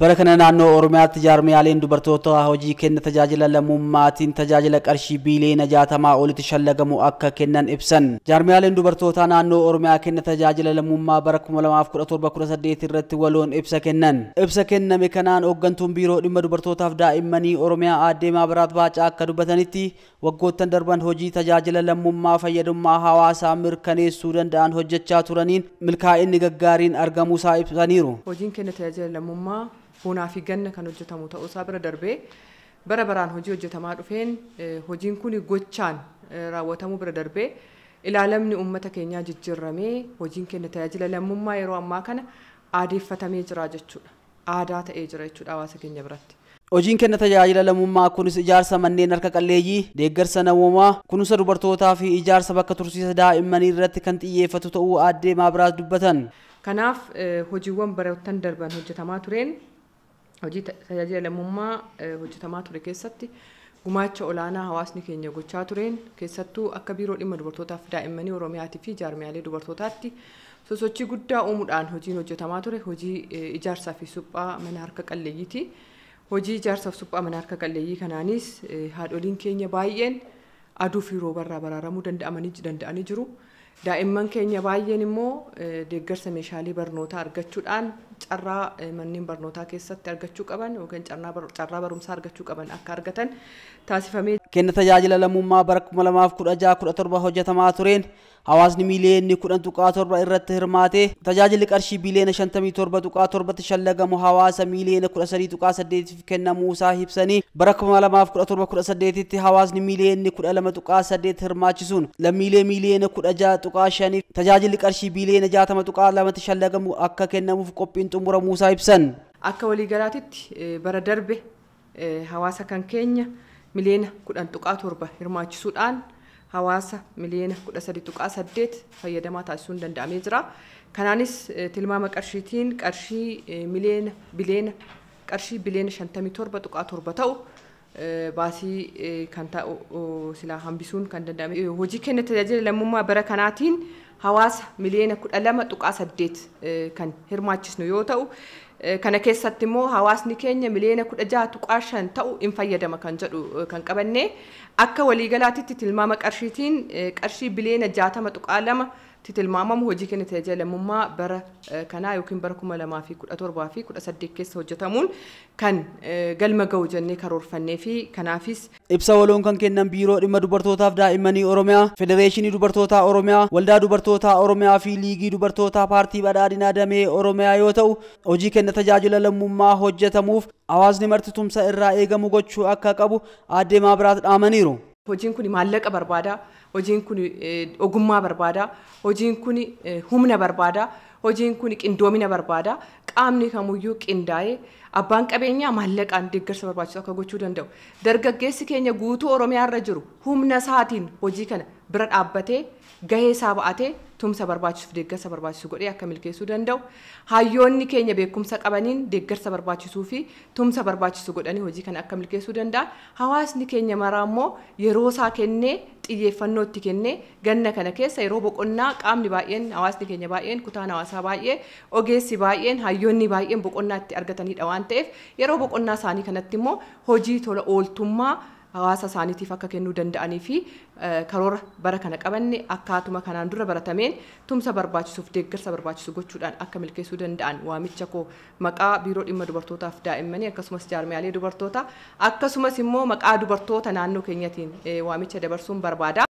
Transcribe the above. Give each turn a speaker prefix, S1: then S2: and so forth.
S1: Barakana naannoo Oromiyaatti jaarmiyaaleen dubartoota hojii kenna tajaajila lammummaatiin tajaajila qarshii biiliyoona 60 olitti shallagamu akka kennan ibsan. Jaarmiyaaleen dubartoota naannoo Oromiyaa kenna tajaajila lammummaa bara 2017-18 irratti waloon ibsa kennan. Ibsa kenname kanaan hooggantuun biiroo dhimma dubartootaaf daa'immanii Oromiyaa aadde Maabiraat Baacaa akka dubbatanitti waggoottan darban hojii tajaajila lammummaa fayyadummaa hawaasaa mirkaneessuu danda'an hojjechaa turaniin milkaa'inni gaggaariin argamuusaa ibsaniiru.
S2: Hojiin kenna tajaajila lammummaa Huna fi ganna kan hojjetamu ta'uusaa bira darbee bara baraan hojii hojjetamaa dhufeen hojiin kun gochaan raawwatamuu bira darbee ilaalamni uummata keenyaa jijjiiramee hojiin kenna tajaajila lammummaa yeroo ammaa kana aadeeffatamee jira jechuudha. Aadaa ta'ee jira jechuudha hawaasa keenya biratti.
S1: Hojiin kenna tajaajila lammummaa kunis ijaarsa manneen harka qalleeyyii, deeggarsa namoomaa, kunuunsa dubartootaa fi ijaarsa bakka tursiisa daa'immanii irratti kan xiyyeeffatu ta'uu aadde Maabiraat dubbatan.
S2: Kanaaf hojiiwwan baroottan darban hojjetamaa tureen hojii tajaajila lammummaa hojjetamaa ture keessatti gumaacha olaanaa hawaasni keenya gochaa tureen keessattuu akka biiroo dhimma dubartootaaf daa'immanii Oromiyaatii fi jaarmiyaalee dubartootaatti sosochii guddaa uumuudhaan hojiin hojjetamaa ture hojii ijaarsaa fi suphaa mana harka qalleeyyiiti. Hojii ijaarsaa fi suphaa mana harka qalleeyyii kanaanis haadholiin keenya baay'een aduu fi roobarraa baraaramuu danda'anii jiru. Daa'imman keenya baay'een immoo deeggarsa meeshaalee barnootaa argachuudhaan carraa manneen barnootaa keessatti argachuu qaban yookaan carraa barumsaa argachuu qaban akka argatan taasifamee.
S1: Kenna tajaajila lammummaa bara 2016-17 hojjetamaa tureen hawaasni miiliyoonni 10.7 irratti hirmaatee tajaajilli qarshii biiliyoona 57.7 shallagamu hawaasa miiliyoona 13.8 kennamuusaa ibsanii bara 2017-18 tti hawaasni miiliyoonni 12.8 hirmaachisuun lammiilee miiliyoona 16.5 tajaajilli qarshii biiliyoona 60.2 shallagamu akka kennamuuf qophiin xumuramuusaa ibsan.
S2: Akka waliigalaatitti bara darbe hawaasa kan keenya miliyoona 10.7 hirmaachisuudhaan hawaasa miliyoona 13.8 fayyadamaa taasisuun danda'amee jira. Kanaanis tilmaama qarshiitiin qarshii biliyoona 57.7 ta'u baasii kan ta'u silaa hambisuun kan danda'ame. Hojii kenna tajaajila lammummaa bara kanaatiin hawaasa miliyoona 12.8 kan hirmaachisnu yoo ta'u kana keessatti immoo hawaasni keenya miliyoona 16.5 ta'u in fayyadama kan jedhu kan qabanne akka waliigalaatitti tilmaama qarshiitiin qarshii biliyoona 60.2 tilmaamamu hojii kenna tajaajila lammummaa bara kanaa yookiin bara 2017 fi 18 keessa hojjetamuun kan galma ga'u jennee karoorfannee fi kanaafis
S1: ibsa waloon kan kennan biiroo dhimma dubartootaaf daa'immanii Oromiyaa, Federeeshinii Dubartootaa Oromiyaa, Waldaa Dubartootaa Oromiyaa fi Liigii Dubartootaa Paartii Badhaadhinaa Damee Oromiyaa yoo ta'u hojii kenna tajaajila lammummaa hojjetamuuf hawaasni marti tumsa irraa eegamu gochuu akka qabu aadde Maabiraat dhaamaniiru.
S2: Hojiin kun maallaqa barbaada, hojiin kun ogummaa barbaada, hojiin kun humna barbaada, hojiin kun qindoomina barbaada. Qaamni kamuyyuu qindaa'ee abbaan qabeenyaa maallaqaan deeggarsa barbaachisu akka gochuu danda'u. Dargaggeessi keenya guutuu Oromiyaa irra jiru humna isaatiin hojii kana bira dhaabbatee gahee isaa ba'atee tumsa barbaachisuuf deeggarsa barbaachisu godhee akka milkeessuu danda'u. Hayyoonni keenya beekumsa qabaniin deeggarsa barbaachisuu fi tumsa barbaachisu godhanii hojii kana akka milkeessuu danda'an. Hawaasni keenya maraa immoo yeroo isaa kennee xiyyeeffannoo itti kennee ganna kana keessa yeroo boqonnaa qaamni baay'een hawaasni keenya baay'een kutaan hawaasaa baay'ee ogeessi baay'een hayyoonni baay'een boqonnaa itti argatanidha waan ta'eef yeroo boqonnaa isaanii kanatti immoo hojii tola ooltummaa hawaasa isaaniitiif akka kennuu danda'anii fi karoora bara kana qabanne akkaatuma kanaan dura baratameen tumsa barbaachisuuf deeggarsa barbaachisu gochuudhaan akka milkeessuu danda'an waamicha koo maqaa biiroo dhimma dubartootaaf daa'immanii akkasumas jaarmiyaalee dubartootaa akkasumas immoo maqaa dubartoota naannoo keenyatiin waamicha dabarsuun barbaada.